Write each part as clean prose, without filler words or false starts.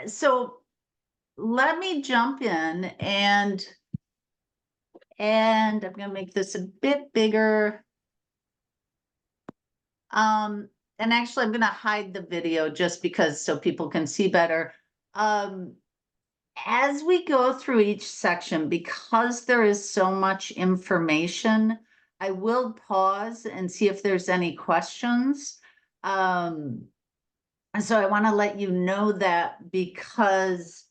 So let me jump in and I'm gonna make this a bit bigger. And actually I'm gonna hide the video just because so people can see better. As we go through each section, because there is so much information, I will pause and see if there's any questions. And so I want to let you know that because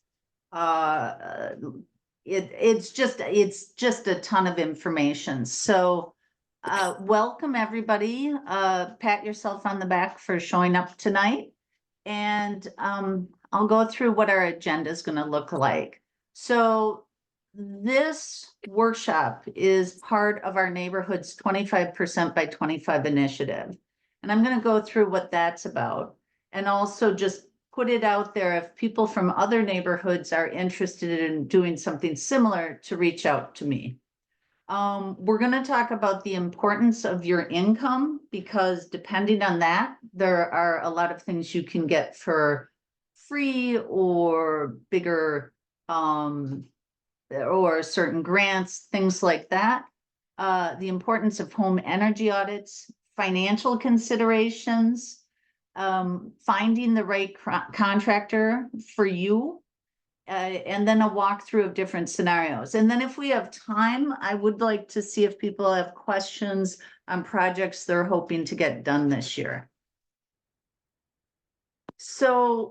it's just a ton of information. So welcome everybody. Pat yourself on the back for showing up tonight. And I'll go through what our agenda is going to look like. So this workshop is part of our neighborhood's 25% by 25 initiative. And I'm going to go through what that's about and also just put it out there if people from other neighborhoods are interested in doing something similar to reach out to me. We're going to talk about the importance of your income because depending on that, there are a lot of things you can get for free or bigger, or certain grants, things like that. The importance of home energy audits, financial considerations, finding the right contractor for you. And then a walkthrough of different scenarios. And then if we have time, I would like to see if people have questions on projects they're hoping to get done this year. So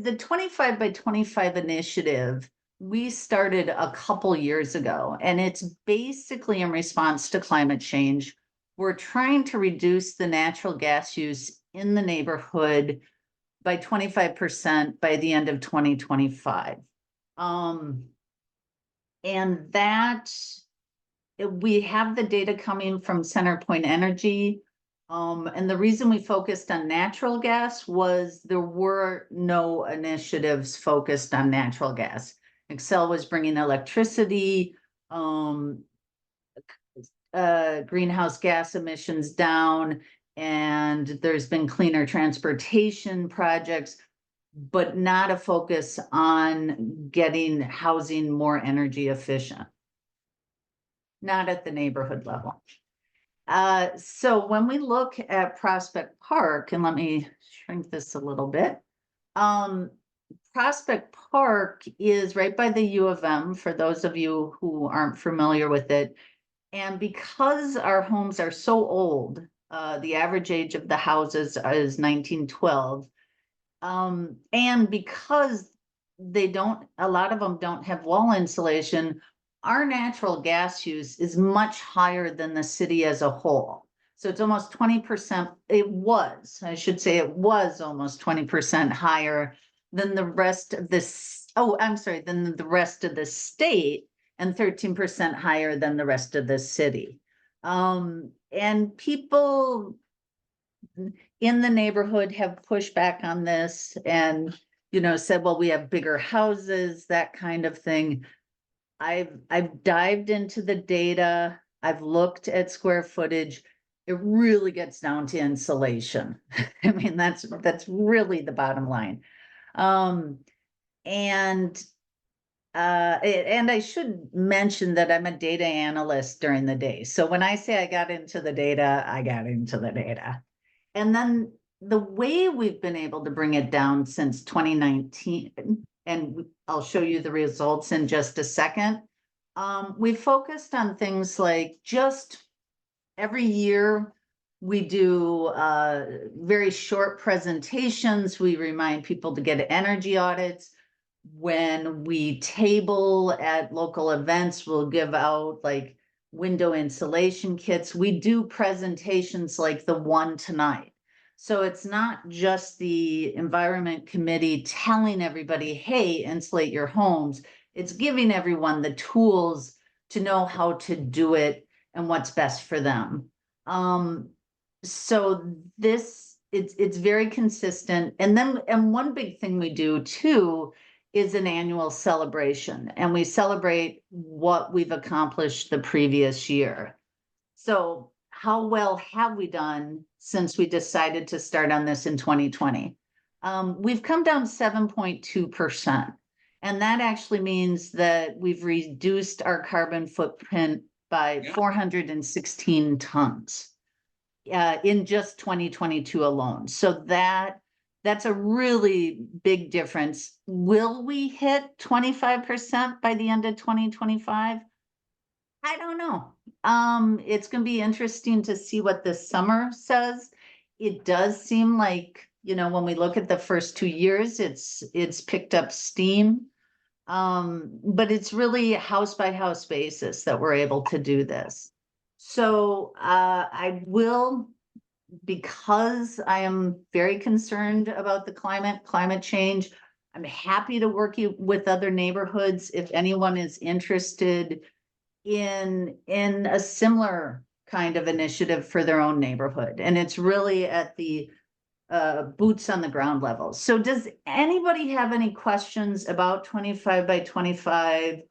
the 25 by 25 initiative, we started a couple years ago, and it's basically in response to climate change. We're trying to reduce the natural gas use in the neighborhood by 25% by the end of 2025. And that we have the data coming from CenterPoint Energy. And the reason we focused on natural gas was there were no initiatives focused on natural gas. Xcel was bringing electricity, greenhouse gas emissions down, and there's been cleaner transportation projects, but not a focus on getting housing more energy efficient. Not at the neighborhood level. So when we look at Prospect Park, and let me shrink this a little bit. Prospect Park is right by the U of M, for those of you who aren't familiar with it. And because our homes are so old, the average age of the houses is 1912. And because a lot of them don't have wall insulation, our natural gas use is much higher than the city as a whole. So it's almost 20%. I should say it was almost 20% higher than the rest of this. Oh, I'm sorry, than the rest of the state, and 13% higher than the rest of the city. And people in the neighborhood have pushed back on this and, said, well, we have bigger houses, that kind of thing. I've dived into the data. I've looked at square footage. It really gets down to insulation. I mean, that's really the bottom line. And I should mention that I'm a data analyst during the day. So when I say I got into the data, I got into the data. And then the way we've been able to bring it down since 2019, and I'll show you the results in just a second. We focused on things like just every year we do very short presentations. We remind people to get energy audits. When we table at local events, we'll give out like window insulation kits. We do presentations like the one tonight. So it's not just the Environment Committee telling everybody, hey, insulate your homes. It's giving everyone the tools to know how to do it and what's best for them. So it's very consistent. And one big thing we do too is an annual celebration, and we celebrate what we've accomplished the previous year. So how well have we done since we decided to start on this in 2020? we've come down 7.2%. And that actually means that we've reduced our carbon footprint by 416 tons in just 2022 alone. So that's a really big difference. Will we hit 25% by the end of 2025? I don't know. It's going to be interesting to see what this summer says. It does seem like, when we look at the first 2 years, it's picked up steam. But it's really house by house basis that we're able to do this. So I will, because I am very concerned about the climate change, I'm happy to work with other neighborhoods if anyone is interested in a similar kind of initiative for their own neighborhood. And it's really at the boots on the ground level. So does anybody have any questions about 25 by 25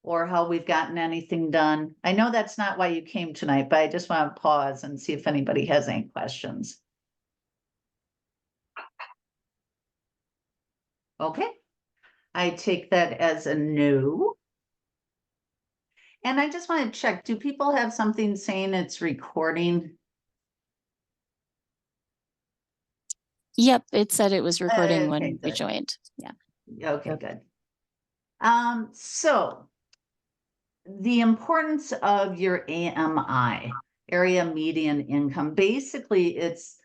or how we've gotten anything done? I know that's not why you came tonight, but I just want to pause and see if anybody has any questions. Okay, I take that as a no. And I just want to check, do people have something saying it's recording? Yep, it said it was recording when we good. joined. Yeah. Okay, good. So the importance of your AMI, area median income, basically it's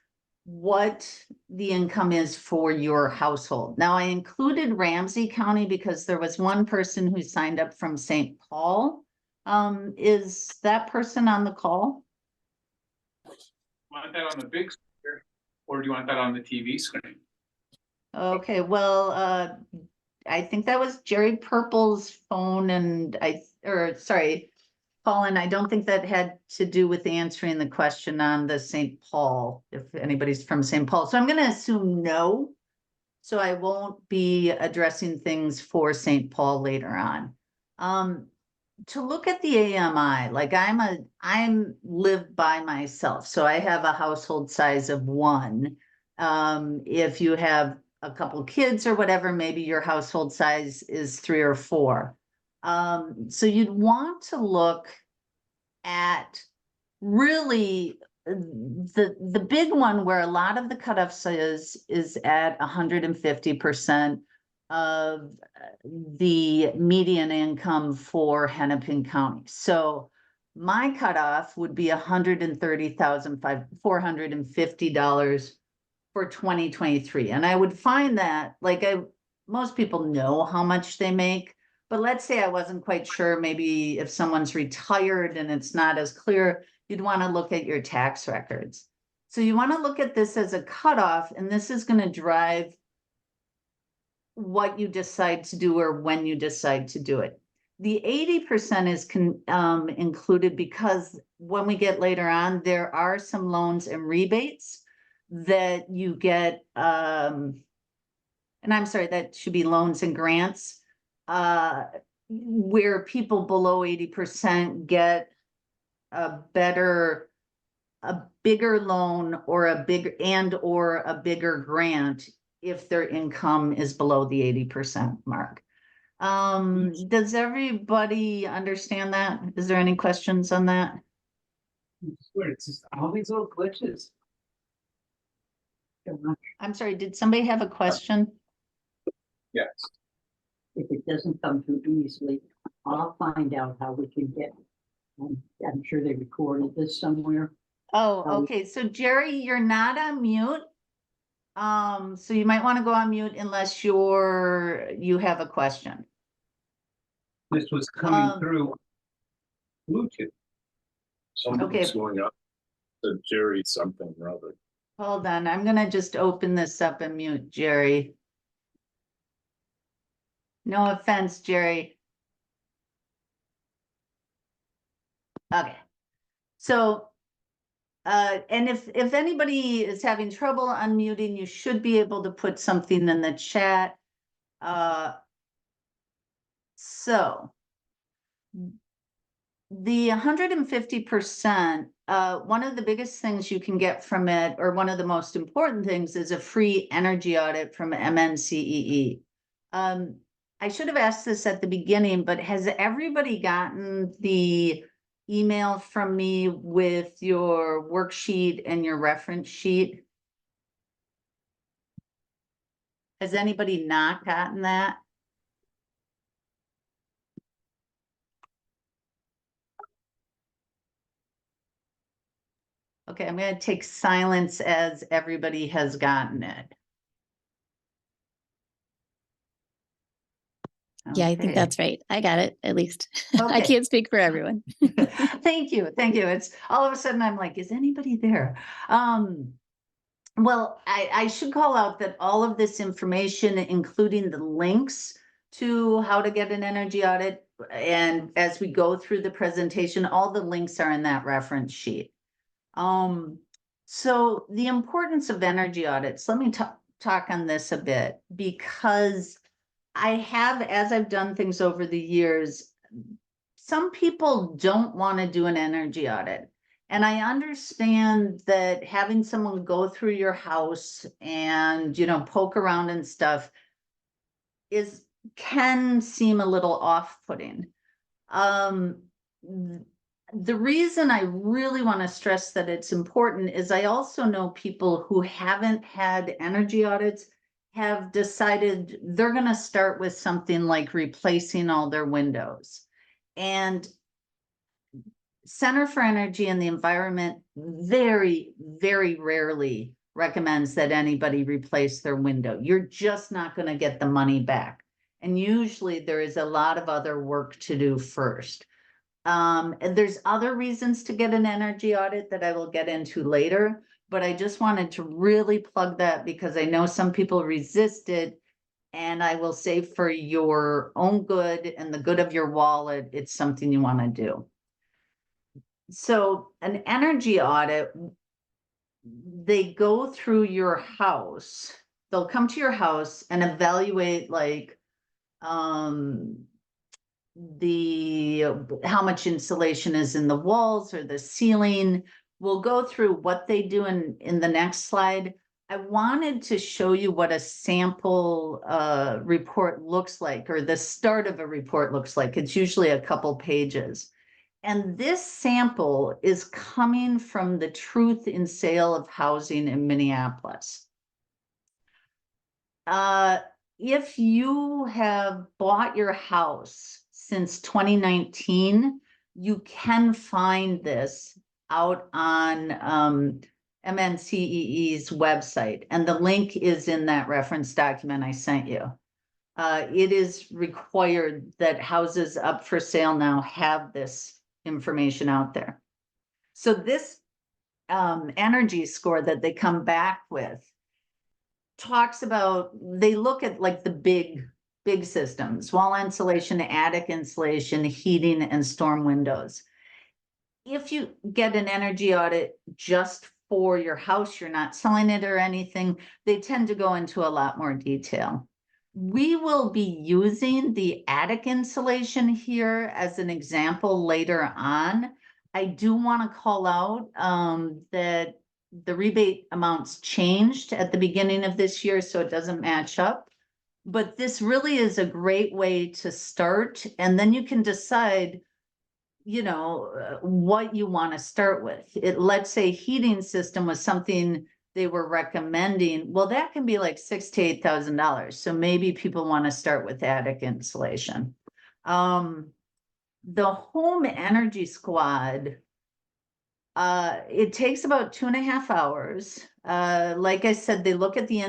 what the income is for your household. Now I included Ramsey County because there was one person who signed up from St. Paul. Is that person on the call? Want that on the big screen, or do you want that on the TV screen? Okay, well, I think that was Jerry Purple's phone, and sorry, Colin, I don't think that had to do with answering the question on the St. Paul, if anybody's from St. Paul. So I'm going to assume no. So I won't be addressing things for St. Paul later on. To look at the AMI, like I'm live by myself, so I have a household size of 1. If you have a couple kids or whatever, maybe your household size is 3 or 4. So you'd want to look at really the big one where a lot of the cutoffs is at 150% of the median income for Hennepin County. So my cutoff would be $130,450 for 2023. And I would find that, like, most people know how much they make, but let's say I wasn't quite sure, maybe if someone's retired and it's not as clear, you'd want to look at your tax records. So you want to look at this as a cutoff, and this is going to drive what you decide to do or when you decide to do it. The 80% is included because when we get later on, there are some loans and rebates that you get, and I'm sorry, that should be loans and grants, where people below 80% get a bigger loan or a bigger grant if their income is below the 80% mark. Does everybody understand that? Is there any questions on that? I swear, it's just all these little glitches. I'm sorry, did somebody have a question? Yes. If it doesn't come through easily, I'll find out how we can get. I'm sure they recorded this somewhere. Oh, okay. So Jerry, you're not on mute. So you might want to go on mute unless you have a question. This was coming through Bluetooth. Something's going up to Jerry something or other. Hold on, I'm gonna just open this up and mute Jerry. No offense, Jerry. Okay. So, and if anybody is having trouble unmuting, you should be able to put something in the chat. So the 150% one of the biggest things you can get from it, or one of the most important things, is a free energy audit from MNCEE. I should have asked this at the beginning, but has everybody gotten the email from me with your worksheet and your reference sheet? Has anybody not gotten that? Okay, I'm gonna take silence as everybody has gotten it. Yeah, I think Okay. that's right. I got it, at least. I Okay. can't speak for everyone. Thank you, thank you. It's all of a sudden I'm like, is anybody there? Well, I should call out that all of this information, including the links to how to get an energy audit, and as we go through the presentation, all the links are in that reference sheet. So the importance of energy audits, let me talk on this a bit, because I have, as I've done things over the years, some people don't want to do an energy audit. And I understand that having someone go through your house and, poke around and stuff can seem a little off-putting. The reason I really want to stress that it's important is I also know people who haven't had energy audits have decided they're going to start with something like replacing all their windows. And Center for Energy and the Environment very, very rarely recommends that anybody replace their window. You're just not going to get the money back. And usually there is a lot of other work to do first. And there's other reasons to get an energy audit that I will get into later, but I just wanted to really plug that because I know some people resist it. And I will say, for your own good and the good of your wallet, it's something you want to do. So an energy audit, they go through your house. They'll come to your house and evaluate how much insulation is in the walls or the ceiling. We'll go through what they do in the next slide. I wanted to show you what a sample report looks like, or the start of a report looks like. It's usually a couple pages. And this sample is coming from the Truth in Sale of Housing in Minneapolis. If you have bought your house since 2019, you can find this out on MNCEE's website, and the link is in that reference document I sent you. It is required that houses up for sale now have this information out there. So this energy score that they come back with talks about, they look at like the big systems: wall insulation, attic insulation, heating, and storm windows. If you get an energy audit just for your house, you're not selling it or anything, they tend to go into a lot more detail. We will be using the attic insulation here as an example later on. I do want to call out that the rebate amounts changed at the beginning of this year, so it doesn't match up. But this really is a great way to start, and then you can decide, what you want to start with. Let's say heating system was something they were recommending. Well, that can be like $6,000 to $8,000. So maybe people want to start with attic insulation. The home energy squad, it takes about 2.5 hours. Like I said, they look at the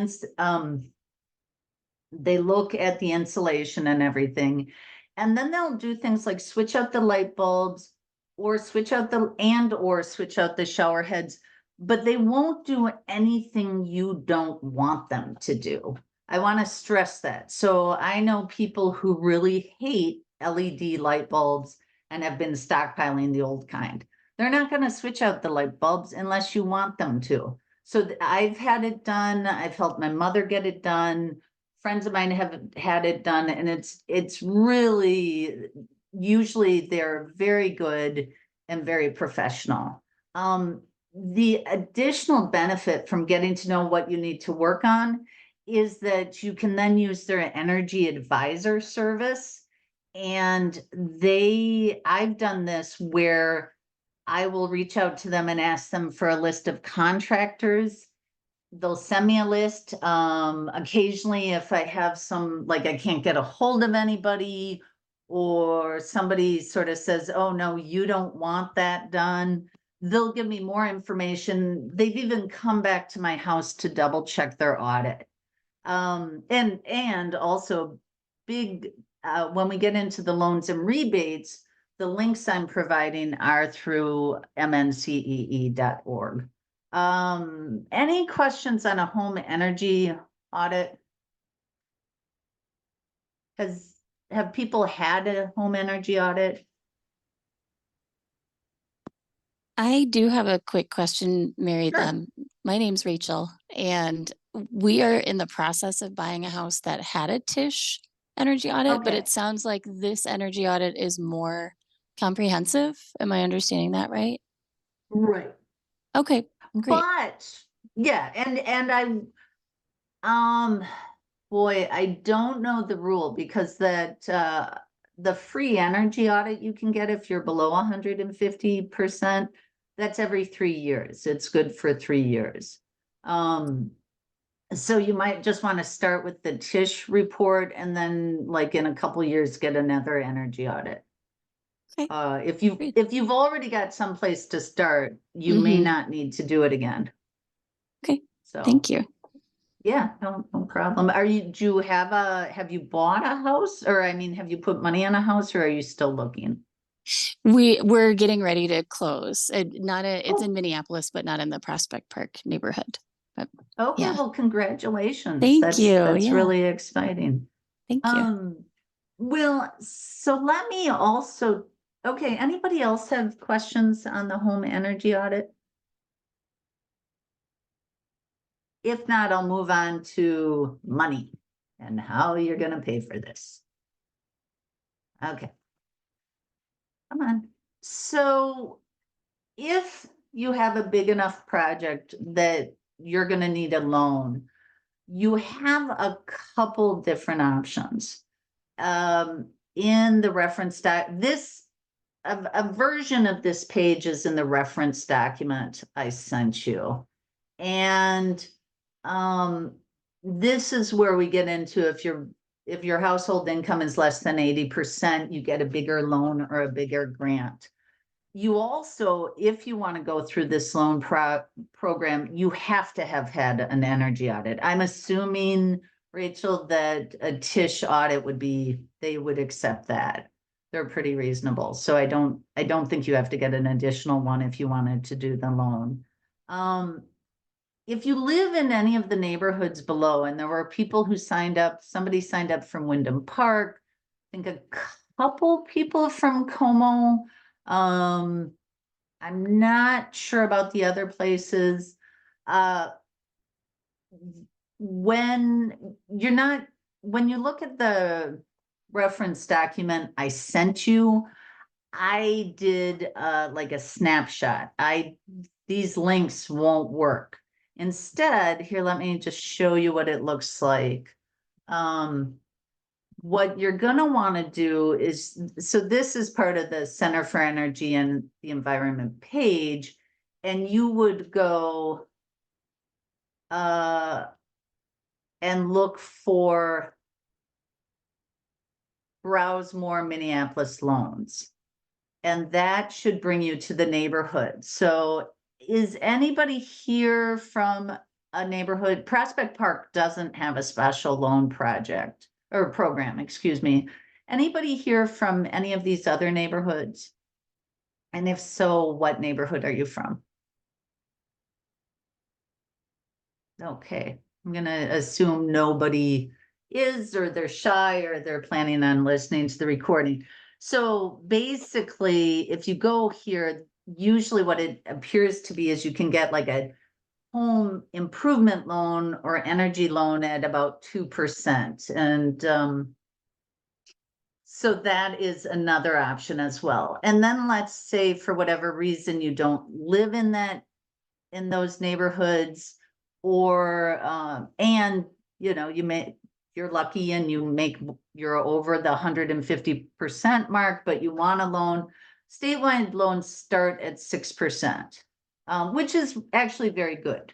insulation and everything. And then they'll do things like switch out the light bulbs, or switch out the shower heads, but they won't do anything you don't want them to do. I want to stress that. So I know people who really hate LED light bulbs and have been stockpiling the old kind. They're not going to switch out the light bulbs unless you want them to. So I've had it done. I've helped my mother get it done. Friends of mine have had it done, and it's really, usually they're very good and very professional. The additional benefit from getting to know what you need to work on is that you can then use their energy advisor service. And I've done this where I will reach out to them and ask them for a list of contractors. They'll send me a list. Occasionally, if I have like I can't get a hold of anybody, or somebody sort of says, oh, no, you don't want that done, they'll give me more information. They've even come back to my house to double check their audit. And also big, when we get into the loans and rebates, the links I'm providing are through mncee.org. Any questions on a home energy audit? Have people had a home energy audit? I do have a quick question, Mary. Sure. My name's Rachel, and we are in the process of buying a house that had a Tish energy audit, but Okay. it sounds like this energy audit is more comprehensive. Am I understanding that right? Right. Okay, great. But yeah, and boy, I don't know the rule, because the free energy audit you can get if you're below 150%, that's every 3 years. It's good for 3 years. So you might just want to start with the Tish report, and then like in a couple years get another energy audit. Okay. Great. If you've already got someplace to start, you may Mhm. not need to do it again. Okay, So thank you. yeah, no problem. Have you bought a house, or I mean, have you put money on a house, or are you still looking? We're getting ready to close. It's Oh. in Minneapolis, but not in the Prospect Park neighborhood. But Okay, yeah. well, congratulations. Thank you. That's Yeah. really exciting. Thank you. Well, so let me also, okay, anybody else have questions on the home energy audit? If not, I'll move on to money and how you're gonna pay for this. Okay. Come on. So if you have a big enough project that you're gonna need a loan, you have a couple different options. In the reference a version of this page is in the reference document I sent you. And this is where we get into if your household income is less than 80%, you get a bigger loan or a bigger grant. You also, if you want to go through this loan program, you have to have had an energy audit. I'm assuming, Rachel, that a Tish audit they would accept that. They're pretty reasonable. So I don't think you have to get an additional one if you wanted to do the loan. If you live in any of the neighborhoods below, and there were people who somebody signed up from Wyndham Park, I think a couple people from Como. I'm not sure about the other places. When you look at the reference document I sent you, I did like a snapshot. These links won't work. Instead, here, let me just show you what it looks like. What you're going to want to do is, so this is part of the Center for Energy and the Environment page, and you would go and look for browse more Minneapolis loans. And that should bring you to the neighborhood. So is anybody here from a neighborhood? Prospect Park doesn't have a special loan project or program, excuse me. Anybody here from any of these other neighborhoods? And if so, what neighborhood are you from? Okay, I'm gonna assume nobody is, or they're shy, or they're planning on listening to the recording. So basically, if you go here, usually what it appears to be is you can get like a home improvement loan or energy loan at about 2%. And So that is another option as well. And then let's say for whatever reason you don't live in in those neighborhoods, or, and, you know, you're lucky and you're over the 150% mark, but you want a loan. Statewide loans start at 6%, which is actually very good.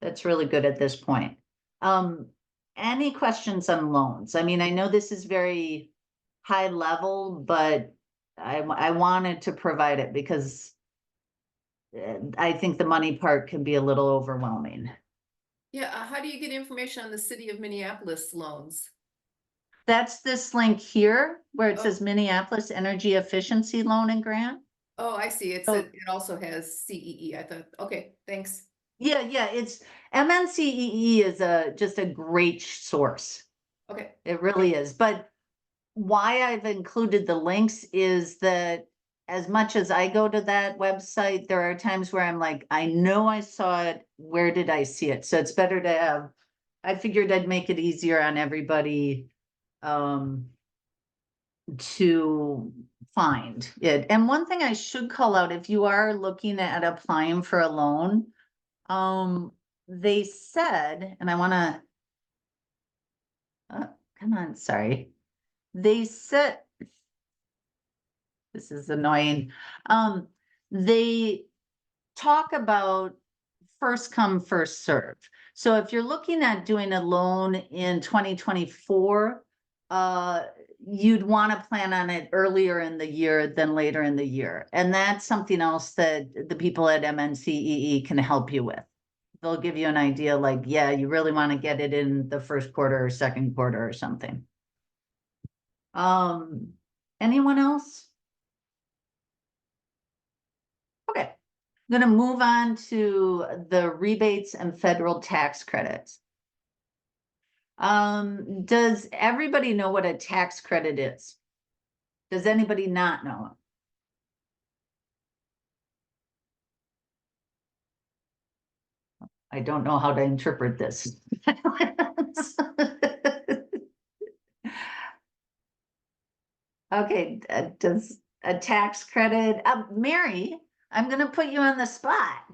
That's really good at this point. Any questions on loans? I mean, I know this is very high level, but I wanted to provide it because I think the money part can be a little overwhelming. Yeah, how do you get information on the city of Minneapolis loans? That's this link here where it Oh. says Minneapolis Energy Efficiency Loan and Grant. Oh, I see. Oh. It also has CEE. I thought, okay, thanks. Yeah, it's MNCEE is just a great source. Okay, It really is. But why I've included the links is that as much as I go to that website, there are times where I'm like, I know I saw it. Where did I see it? So it's better to have, I figured I'd make it easier on everybody to find it. And one thing I should call out, if you are looking at applying for a loan, they said, and I want to, come on, sorry. They said, this is annoying. They talk about first come, first serve. So if you're looking at doing a loan in 2024, you'd want to plan on it earlier in the year than later in the year. And that's something else that the people at MNCEE can help you with. They'll give you an idea like, yeah, you really want to get it in the first quarter or second quarter or something. Anyone else? Okay, I'm gonna move on to the rebates and federal tax credits. Does everybody know what a tax credit is? Does anybody not know? I don't know how to interpret this. Okay, does a tax credit, Mary, I'm gonna put you on the spot.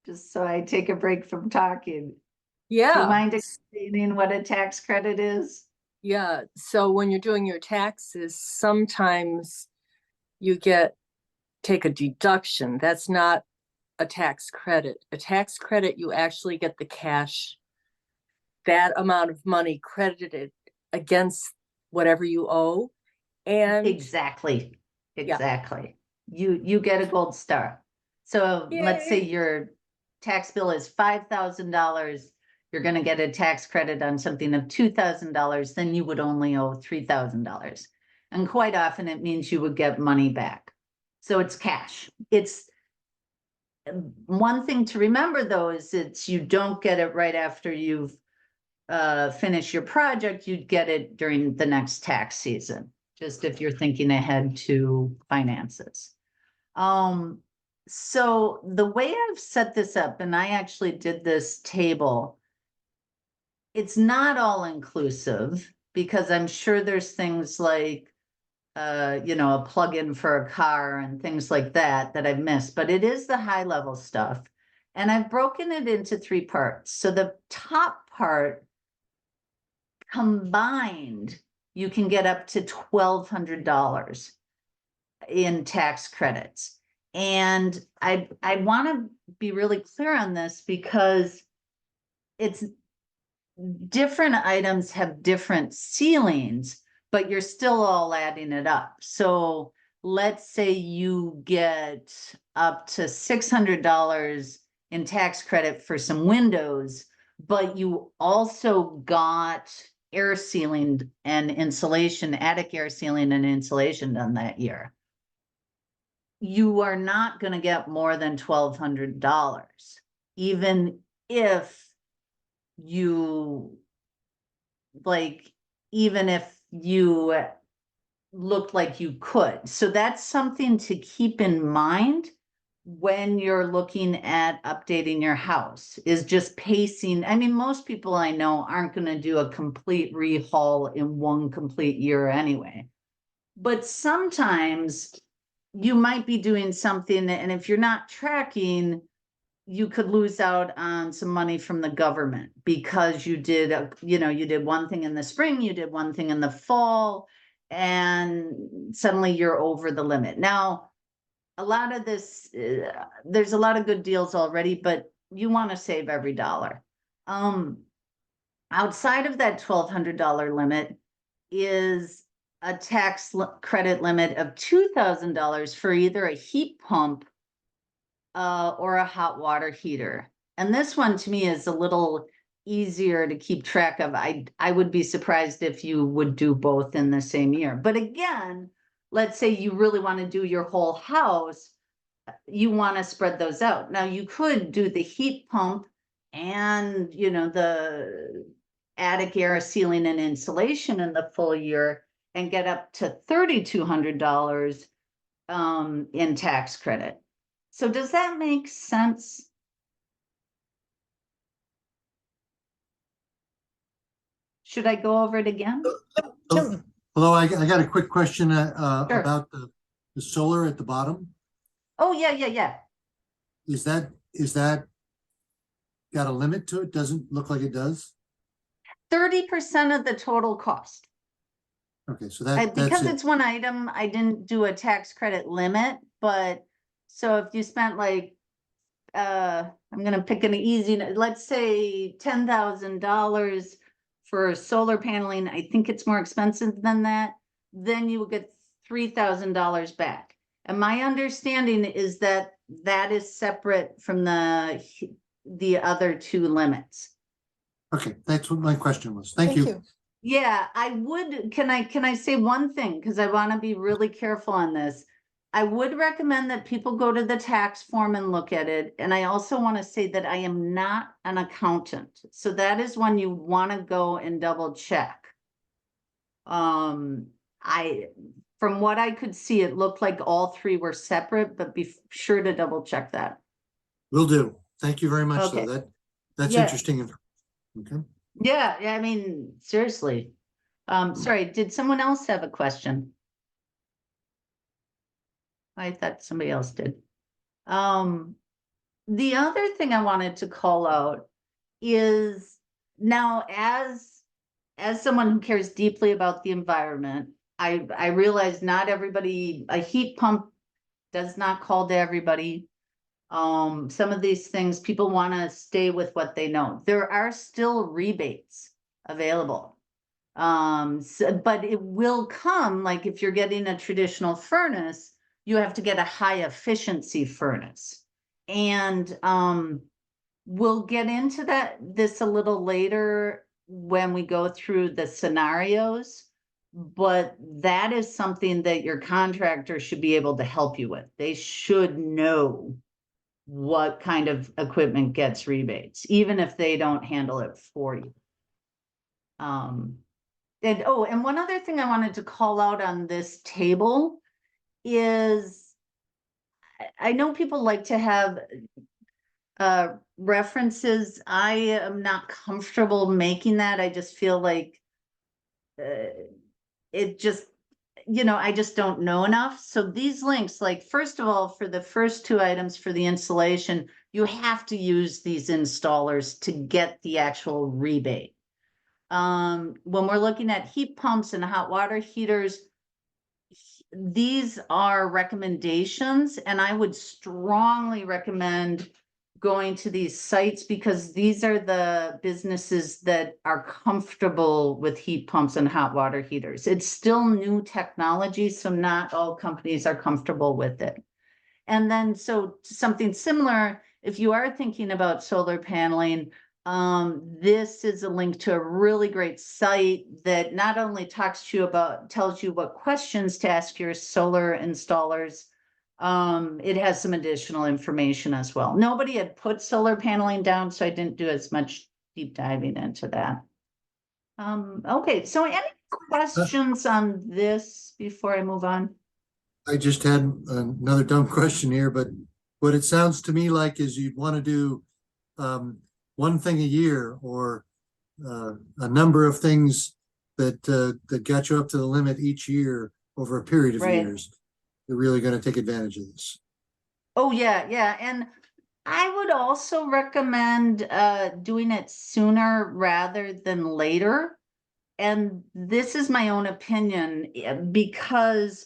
Just so I take a break from talking. Do you Yeah, mind explaining what a tax credit is? yeah. So when you're doing your taxes, sometimes you take a deduction. That's not a tax credit. A tax credit, you actually get the cash, that amount of money credited against whatever you owe. And Exactly, exactly. You get a gold star. So let's say Yay. your tax bill is $5,000, you're gonna get a tax credit on something of $2,000, then you would only owe $3,000. And quite often it means you would get money back. So it's cash. It's one thing to remember though, is you don't get it right after you've finish your project, you'd get it during the next tax season, just if you're thinking ahead to finances. So the way I've set this up, and I actually did this table, it's not all inclusive because I'm sure there's things like, you know, a plug-in for a car and things like that I've missed, but it is the high level stuff. And I've broken it into 3 parts. So the top part, combined, you can get up to $1,200 in tax credits. And I want to be really clear on this because it's different items have different ceilings, but you're still all adding it up. So let's say you get up to $600 in tax credit for some windows, but you also got air sealing and insulation, attic air sealing and insulation done that year. You are not going to get more than $1,200, even if you even if you looked like you could. So that's something to keep in mind when you're looking at updating your house is just pacing. I mean, most people I know aren't going to do a complete rehaul in one complete year anyway. But sometimes you might be doing something, and if you're not tracking, you could lose out on some money from the government because you did, you did one thing in the spring, you did one thing in the fall, and suddenly you're over the limit. Now, a lot of this, there's a lot of good deals already, but you want to save every dollar. Outside of that $1,200 limit is a credit limit of $2,000 for either a heat pump or a hot water heater. And this one to me is a little easier to keep track of. I would be surprised if you would do both in the same year. But again, let's say you really want to do your whole house, you want to spread those out. Now you could do the heat pump and, the attic air sealing and insulation in the full year and get up to $3,200 in tax credit. So does that make sense? Should I go over it again? Hello, I got a quick question Sure. about the solar at the bottom. Oh, yeah. Is that got a limit to it? Doesn't look like it does. 30% of the total cost. Okay, so that's Because it. it's one item, I didn't do a tax credit limit, but so if you spent like, I'm gonna pick an easy, let's say $10,000 for solar paneling, I think it's more expensive than that, then you will get $3,000 back. And my understanding is that that is separate from the other two limits. Okay, that's what my question was. Thank you. Yeah, I would, can I say one thing? Because I want to be really careful on this. I would recommend that people go to the tax form and look at it. And I also want to say that I am not an accountant. So that is when you want to go and double check. From what I could see, it looked like all three were separate, but be sure to double check that. Will do. Thank you very much, Okay. though. That's Yeah. interesting. Okay. Yeah, I mean, seriously. Sorry, did someone else have a question? I thought somebody else did. The other thing I wanted to call out is now as someone who cares deeply about the environment, I realize not everybody, a heat pump does not call to everybody. Some of these things, people want to stay with what they know. There are still rebates available. But it will come, like if you're getting a traditional furnace, you have to get a high efficiency furnace. And we'll get into this a little later when we go through the scenarios. But that is something that your contractor should be able to help you with. They should know what kind of equipment gets rebates, even if they don't handle it for you. And one other thing I wanted to call out on this table is I know people like to have references. I am not comfortable making that. I just feel like it just, I just don't know enough. So these links, like, first of all, for the first two items for the installation, you have to use these installers to get the actual rebate. When we're looking at heat pumps and hot water heaters, these are recommendations, and I would strongly recommend going to these sites because these are the businesses that are comfortable with heat pumps and hot water heaters. It's still new technology, so not all companies are comfortable with it. And then, so something similar, if you are thinking about solar paneling, this is a link to a really great site that not only tells you what questions to ask your solar installers, it has some additional information as well. Nobody had put solar paneling down, so I didn't do as much deep diving into that. Okay, so any questions on this before I move on? I just had another dumb question here, but what it sounds to me like is you'd want to do one thing a year or a number of things that that got you up to the limit each year over a period of Right. years. You're really going to take advantage of this. Oh, yeah, yeah, and I would also recommend doing it sooner rather than later. And this is my own opinion, because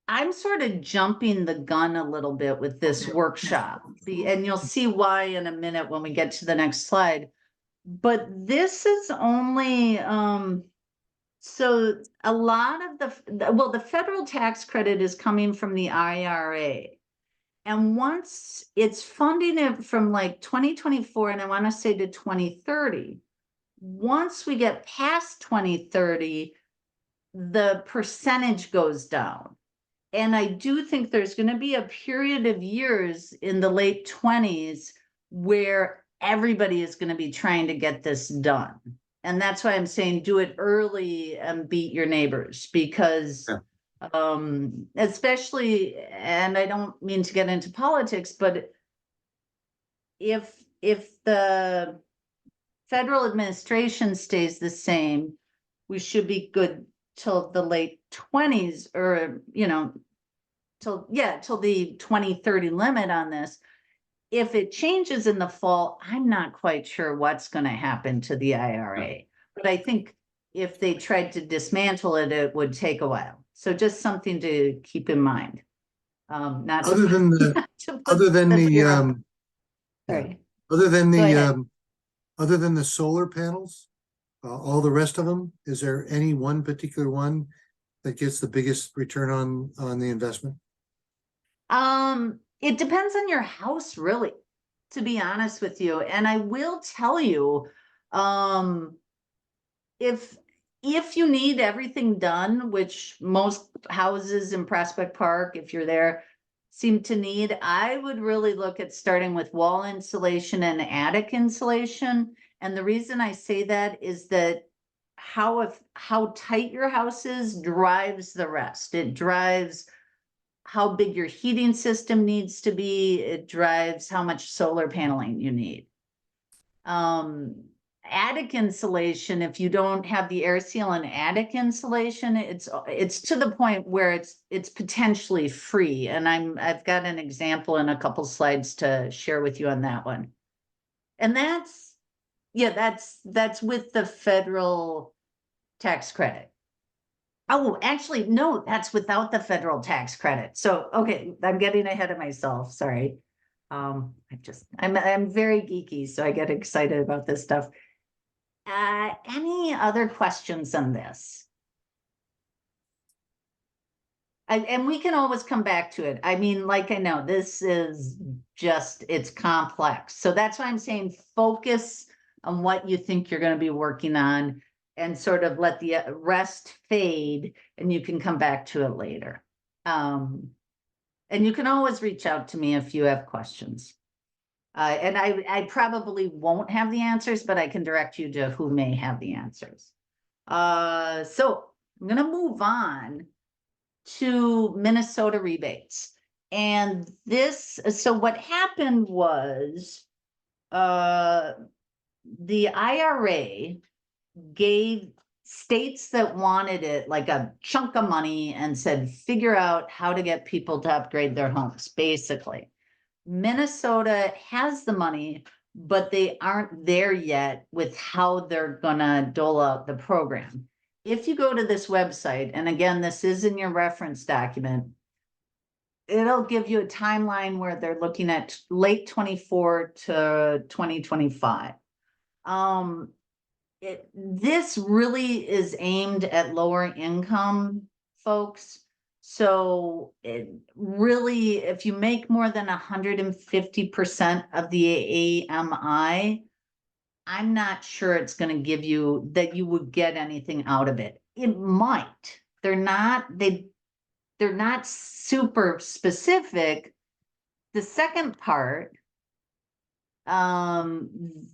I'm sort of jumping the gun a little bit with this workshop. And you'll see why in a minute when we get to the next slide. But this is only, so a lot of the federal tax credit is coming from the IRA. And once it's funding it from like 2024, and I want to say to 2030, once we get past 2030, the percentage goes down. And I do think there's going to be a period of years in the late 20s where everybody is going to be trying to get this done. And that's why I'm saying do it early and beat your neighbors, because especially, and I don't mean to get into politics, but if the federal administration stays the same, we should be good till the late 20s, or till the 2030 limit on this. If it changes in the fall, I'm not quite sure what's going to happen to the IRA, but I think if they tried to dismantle it, it would take a while. So just something to keep in mind. Not to Other than the, not to put other than the, fear of- yeah. Sorry. other than Go ahead. the, other than the solar panels, all the rest of them, is there any one particular one that gets the biggest return on the investment? It depends on your house, really, to be honest with you. And I will tell you, if you need everything done, which most houses in Prospect Park, if you're there, seem to need, I would really look at starting with wall insulation and attic insulation. And the reason I say that is that how tight your house is drives the rest. It drives how big your heating system needs to be. It drives how much solar paneling you need. Attic insulation, if you don't have the air seal and attic insulation, it's to the point where it's potentially free. And I've got an example in a couple slides to share with you on that one. And that's with the federal tax credit. Oh, actually, no, that's without the federal tax credit. So, okay, I'm getting ahead of myself, sorry. I'm very geeky, so I get excited about this stuff. Any other questions on this? And we can always come back to it. I mean, like, I know this is just, it's complex. So that's why I'm saying focus on what you think you're going to be working on and sort of let the rest fade, and you can come back to it later. And you can always reach out to me if you have questions. And I probably won't have the answers, but I can direct you to who may have the answers. So I'm going to move on to Minnesota rebates. And so what happened was the IRA gave states that wanted it like a chunk of money and said, figure out how to get people to upgrade their homes, basically. Minnesota has the money, but they aren't there yet with how they're gonna dole out the program. If you go to this website, and again, this is in your reference document, it'll give you a timeline where they're looking at late 24 to 2025. This really is aimed at lower income folks. So it really, if you make more than 150% of the AMI, I'm not sure it's going to give you that you would get anything out of it. It might. They're not super specific. The second part,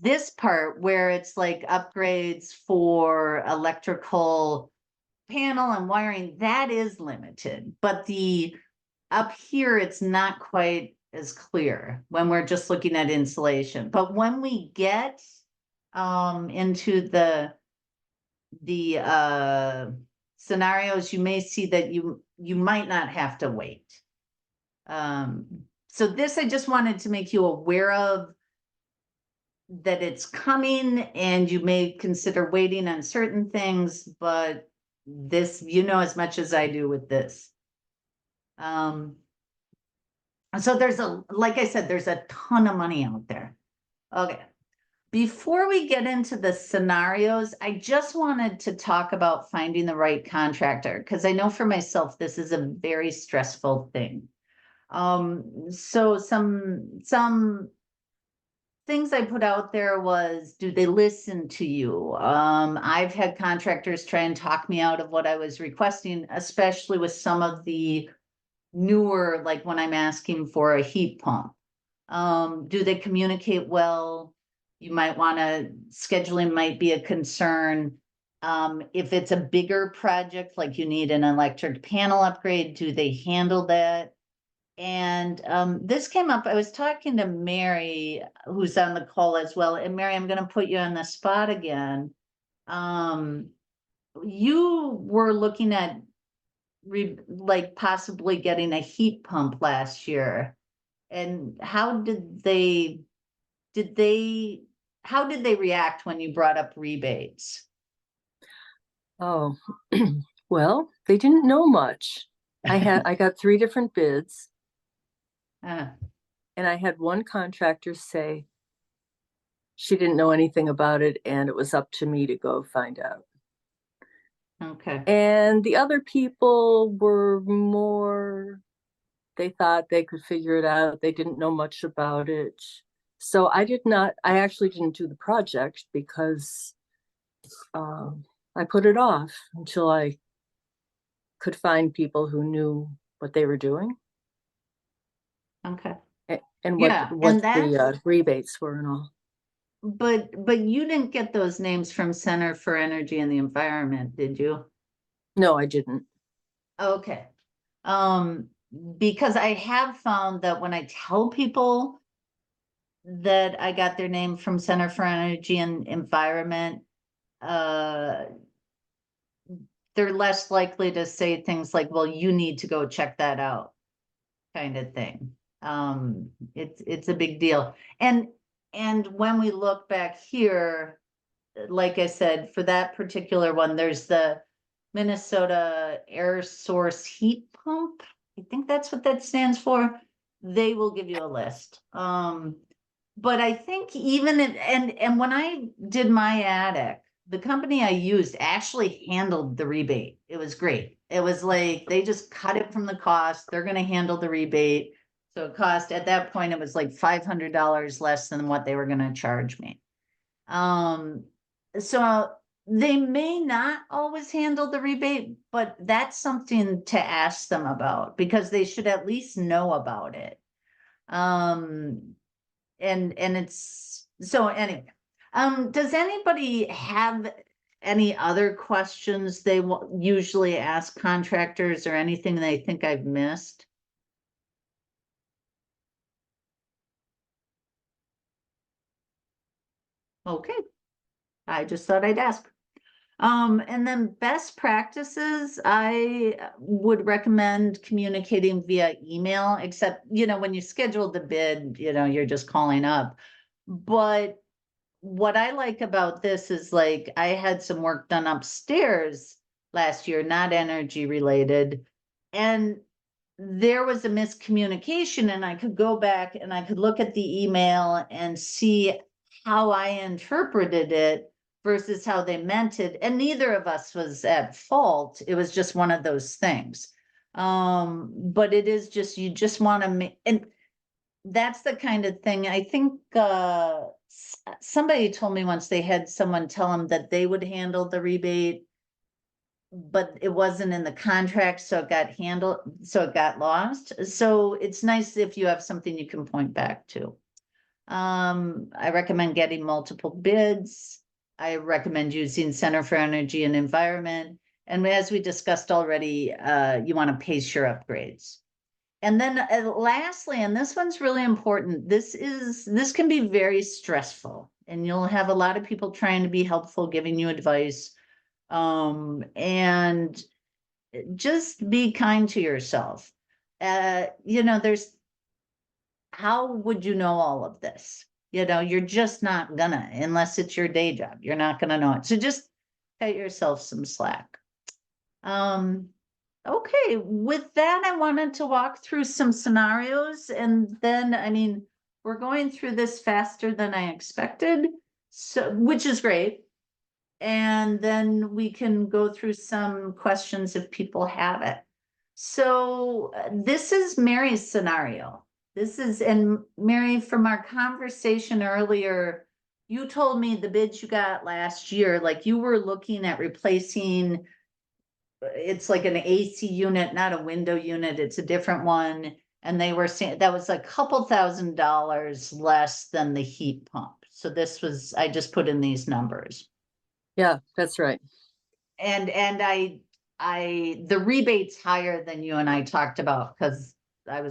this part where it's like upgrades for electrical panel and wiring, that is limited, but up here it's not quite as clear when we're just looking at insulation. But when we get into the scenarios, you may see that you might not have to wait. So this, I just wanted to make you aware of, that it's coming, and you may consider waiting on certain things, but this, you know, as much as I do with this. So there's like I said, there's a ton of money out there. Okay. Before we get into the scenarios, I just wanted to talk about finding the right contractor, because I know for myself, this is a very stressful thing. So some things I put out there was, do they listen to you? I've had contractors try and talk me out of what I was requesting, especially with some of the newer, like when I'm asking for a heat pump. Do they communicate well? You might want to, scheduling might be a concern. If it's a bigger project, like you need an electric panel upgrade, do they handle that? And this came up, I was talking to Mary, who's on the call as well. And Mary, I'm going to put you on the spot again. You were looking at like possibly getting a heat pump last year. And how did they react when you brought up rebates? Oh, well, they didn't know much. I got 3 different bids, Uh, and I had one contractor say she didn't know anything about it and it was up to me to go find out. okay. And the other people were more, they thought they could figure it out. They didn't know much about it. So I actually didn't do the project because I put it off until I could find people who knew what they were doing Okay. and Yeah, what and the rebates were and all. But you didn't get those names from Center for Energy and the Environment, did you? No, I didn't. Okay. Because I have found that when I tell people that I got their name from Center for Energy and Environment, they're less likely to say things like, well, you need to go check that out, kind of thing. It's a big deal. And when we look back here, like I said, for that particular one, there's the Minnesota Air Source Heat Pump. I think that's what that stands for. They will give you a list. But I think even and when I did my attic, the company I used actually handled the rebate. It was great. It was like they just cut it from the cost. They're going to handle the rebate. So it cost, at that point, it was like $500 less than what they were going to charge me. So they may not always handle the rebate, but that's something to ask them about, because they should at least know about it. And it's, so anyway, does anybody have any other questions they usually ask contractors, or anything they think I've missed? Okay, I just thought I'd ask. And then best practices, I would recommend communicating via email, except, when you schedule the bid, you're just calling up. But what I like about this is, like, I had some work done upstairs last year, not energy related. And there was a miscommunication, and I could go back and I could look at the email and see how I interpreted it versus how they meant it. And neither of us was at fault. It was just one of those things. But it is just, you just want to make, and that's the kind of thing, I think, somebody told me once they had someone tell them that they would handle the rebate, but it wasn't in the contract, so it got lost. So it's nice if you have something you can point back to. I recommend getting multiple bids. I recommend using Center for Energy and Environment. And as we discussed already, you want to pace your upgrades. And then lastly, and this one's really important, this can be very stressful, and you'll have a lot of people trying to be helpful, giving you advice. And just be kind to yourself. There's, how would you know all of this? You're just not gonna, unless it's your day job, you're not gonna know it. So just cut yourself some slack. Okay, with that, I wanted to walk through some scenarios, and then, we're going through this faster than I expected, so, which is great. And then we can go through some questions if people have it. So this is Mary's scenario. And Mary, from our conversation earlier, you told me the bids you got last year, like you were looking at replacing, it's like an AC unit, not a window unit, it's a different one. And they were saying that was a couple $1,000s less than the heat pump. So this was, I just put in these numbers. Yeah, that's right. And the rebate's higher than you and I talked about, because I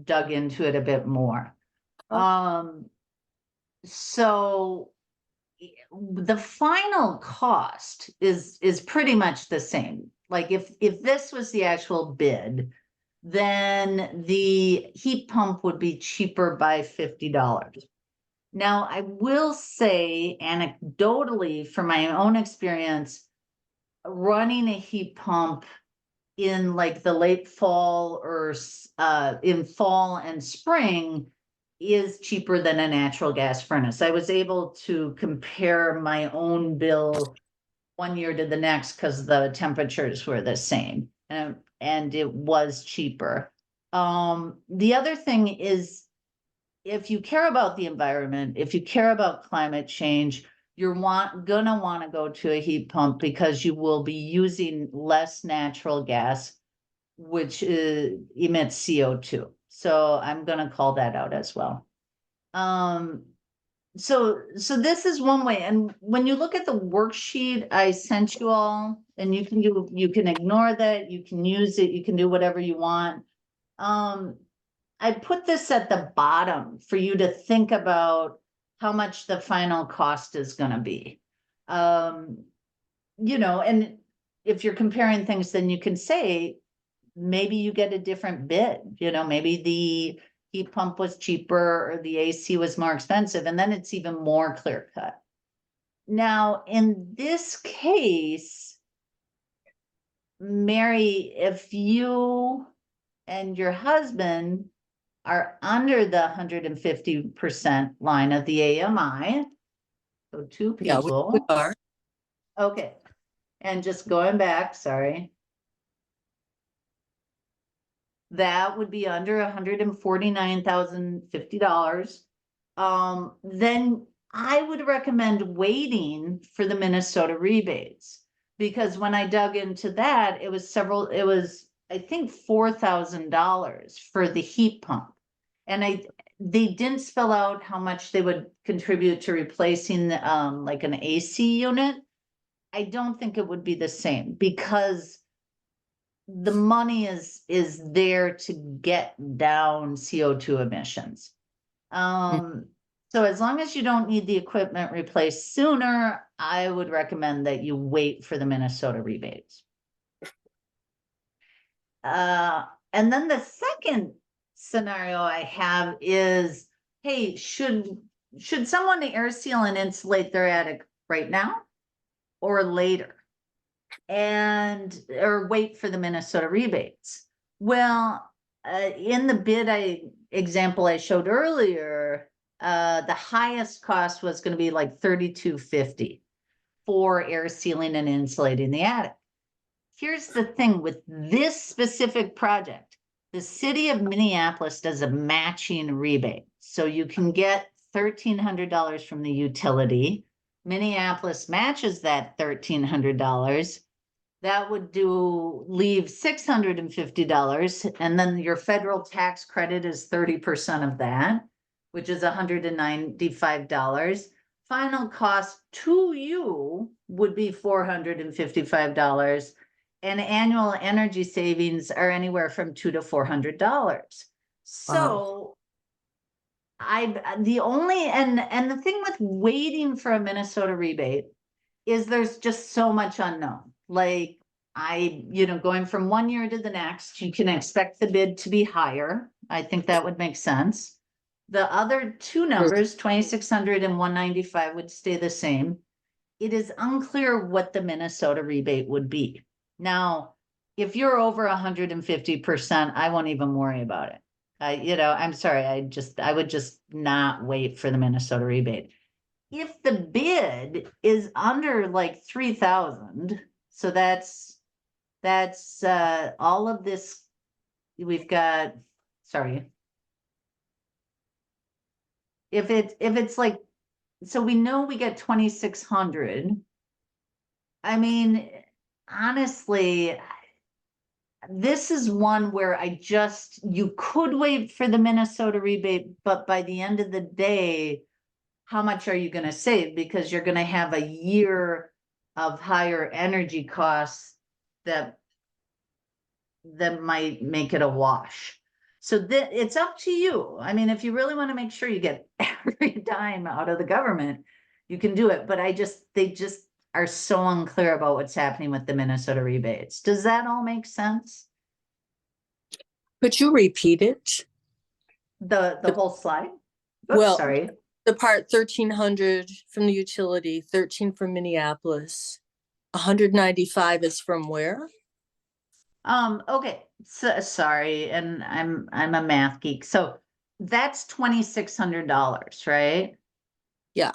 dug into it a bit more. So the final cost is pretty much the same. Like if this was the actual bid, then the heat pump would be cheaper by $50. Now, I will say anecdotally, from my own experience, running a heat pump in like the late fall or in fall and spring is cheaper than a natural gas furnace. I was able to compare my own bill one year to the next because the temperatures were the same, and it was cheaper. The other thing is, if you care about the environment, if you care about climate change, you're gonna want to go to a heat pump because you will be using less natural gas, which emits CO2. So I'm gonna call that out as well. So this is one way. And when you look at the worksheet I sent you all, and you can ignore that, you can use it, you can do whatever you want. I put this at the bottom for you to think about how much the final cost is going to be. And if you're comparing things, then you can say, maybe you get a different bid, maybe the heat pump was cheaper or the AC was more expensive, and then it's even more clear cut. Now, in this case, Mary, if you and your husband are under the 150% line of the AMI, so two Yeah, people. we are. Okay, and just going back, sorry. That would be under $149,050. Then I would recommend waiting for the Minnesota rebates, because when I dug into that, it was I think $4,000 for the heat pump. And they didn't spell out how much they would contribute to replacing like an AC unit. I don't think it would be the same, because the money is there to get down CO2 emissions. So as long as you don't need the equipment replaced sooner, I would recommend that you wait for the Minnesota rebates. And then the second scenario I have is, hey, should someone air seal and insulate their attic right now or later, or wait for the Minnesota rebates? Well, in the bid example I showed earlier, the highest cost was going to be like $3,250 for air sealing and insulating the attic. Here's the thing with this specific project. The city of Minneapolis does a matching rebate. So you can get $1,300 from the utility. Minneapolis matches that $1,300. That would leave $650. And then your federal tax credit is 30% of that, which is $195. Final cost to you would be $455. and annual energy savings are anywhere from $200 to $400. So the only, and the thing with waiting for a Minnesota rebate is there's just so much unknown. Like going from one year to the next, you can expect the bid to be higher. I think that would make sense. The other two numbers, 2,600 and 195, would stay the same. It is unclear what the Minnesota rebate would be. Now, if you're over 150%, I won't even worry about it. I'm sorry, I would just not wait for the Minnesota rebate. If the bid is under like 3,000, so that's all of this, we've got, sorry. If it's like, so we know we get 2,600. I mean, honestly, this is one where you could wait for the Minnesota rebate, but by the end of the day, how much are you going to save? Because you're going to have a year of higher energy costs that might make it a wash. So it's up to you. I mean, if you really want to make sure you get every dime out of the government, you can do it. But they just are so unclear about what's happening with the Minnesota rebates. Does that all make sense? Could you repeat it? The whole slide? Oops, Well, sorry. The part 1,300 from the utility, 13 from Minneapolis, 195 is from where? Okay, so sorry, and I'm a math geek. So that's $2,600, right? Yeah.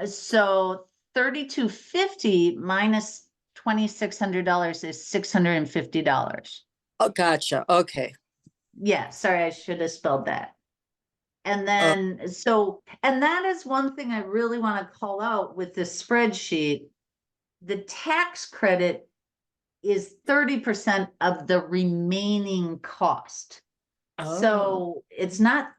So 3,250 minus $2,600 is $650. Oh, gotcha. Okay. Yeah, sorry, I should have spelled that. And then, and that is one thing I really want to call out with this spreadsheet. The tax credit is 30% of the remaining cost. So it's not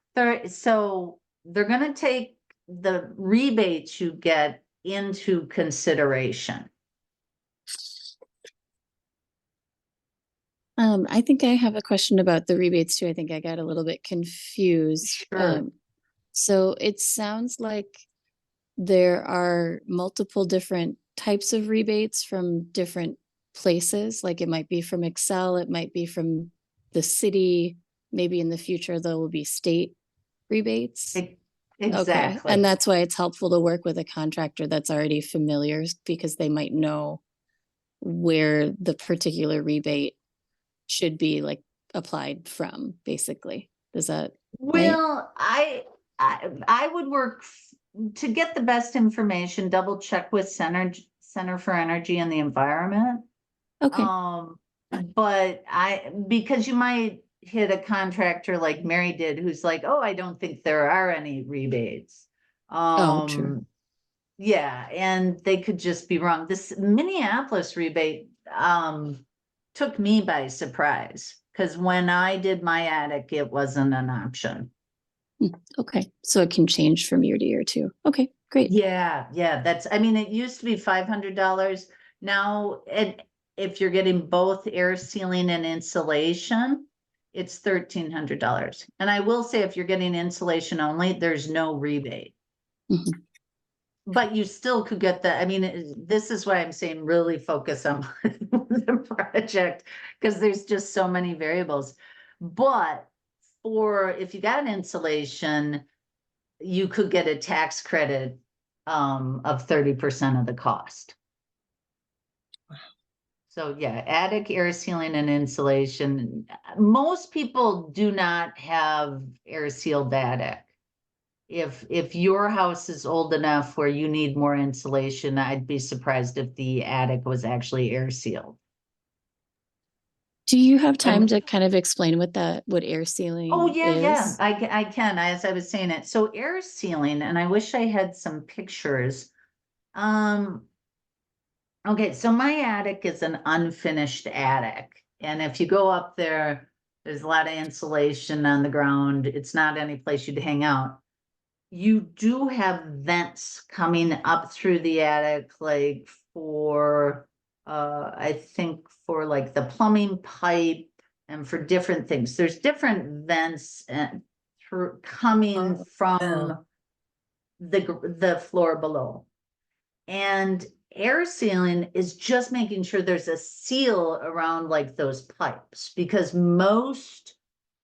so they're going to take the rebates you get into consideration. I think I have a question about the rebates too. I think I got a little bit confused. Sure. So it sounds like there are multiple different types of rebates from different places. Like it might be from Excel, it might be from the city. Maybe in the future there will be state rebates. Exactly. Okay. And that's why it's helpful to work with a contractor that's already familiar, because they might know where the particular rebate should be like applied from, basically. Is that right? Well, I would work to get the best information, double check with Center for Energy and the Environment. Okay. But because you might hit a contractor like Mary did, who's like, oh, I don't think there are any rebates. True. Yeah, and they could just be wrong. This Minneapolis rebate took me by surprise, because when I did my attic, it wasn't an option. Okay. So it can change from year to year too. Okay, great. Yeah, I mean, it used to be $500. Now, if you're getting both air sealing and insulation, it's $1,300. And I will say, if you're getting insulation only, there's no rebate. Mhm. But you still could get I mean, this is why I'm saying really focus on the project, because there's just so many variables. But if you got insulation, you could get a tax credit of 30% of the cost. So yeah, attic, air sealing and insulation. Most people do not have air sealed attic. If your house is old enough where you need more insulation, I'd be surprised if the attic was actually air sealed. Do you have time to kind of explain what air sealing Oh, yeah, is? I can, as I was saying it. So air sealing, and I wish I had some pictures. Okay, so my attic is an unfinished attic. And if you go up there, there's a lot of insulation on the ground. It's not any place you'd hang out. You do have vents coming up through the attic, like for I think for like the plumbing pipe and for different things, there's different vents and through coming yeah. from the floor below. And air sealing is just making sure there's a seal around like those pipes, because most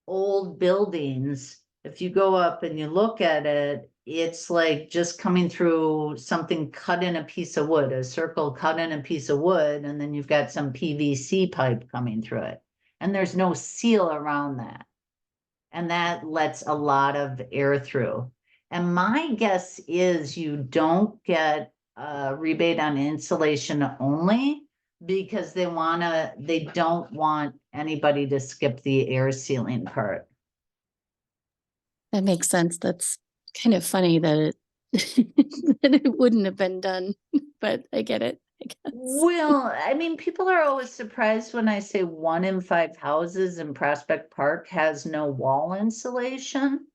old buildings, if you go up and you look at it, it's like just coming through something cut in a piece of wood, a circle cut in a piece of wood, and then you've got some PVC pipe coming through it. And there's no seal around that. And that lets a lot of air through. And my guess is you don't get a rebate on insulation only because they don't want anybody to skip the air sealing part. That makes sense. That's kind of funny that it that it wouldn't have been done, but I get it, I guess. Well, I mean, people are always surprised when I say 1 in 5 houses in Prospect Park has no wall insulation.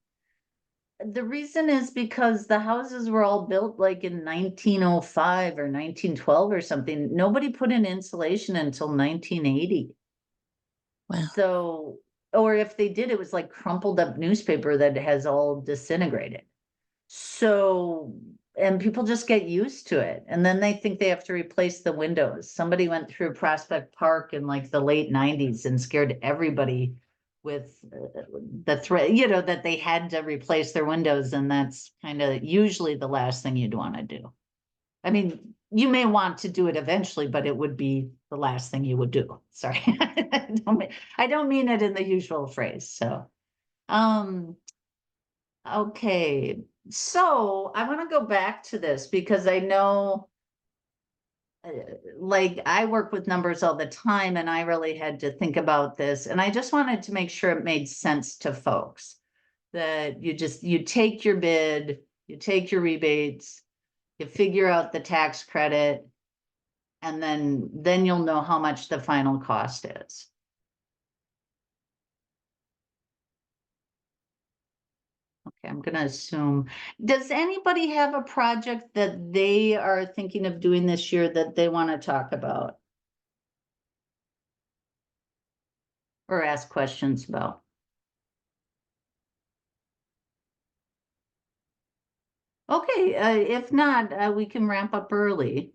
The reason is because the houses were all built like in 1905 or 1912 or something. Nobody put in insulation until 1980. Wow. So, or if they did, it was like crumpled up newspaper that has all disintegrated. So, and people just get used to it. And then they think they have to replace the windows. Somebody went through Prospect Park in like the late 90s and scared everybody with the threat, that they had to replace their windows. And that's kind of usually the last thing you'd want to do. I mean, you may want to do it eventually, but it would be the last thing you would do. Sorry. I don't mean it in the usual phrase. So, okay. So I want to go back to this because I know, like, I work with numbers all the time and I really had to think about this. And I just wanted to make sure it made sense to folks that you take your bid, you take your rebates, you figure out the tax credit, and then you'll know how much the final cost is. Okay, I'm gonna assume, does anybody have a project that they are thinking of doing this year that they want to talk about? Or ask questions about? Okay, if not, we can ramp up early.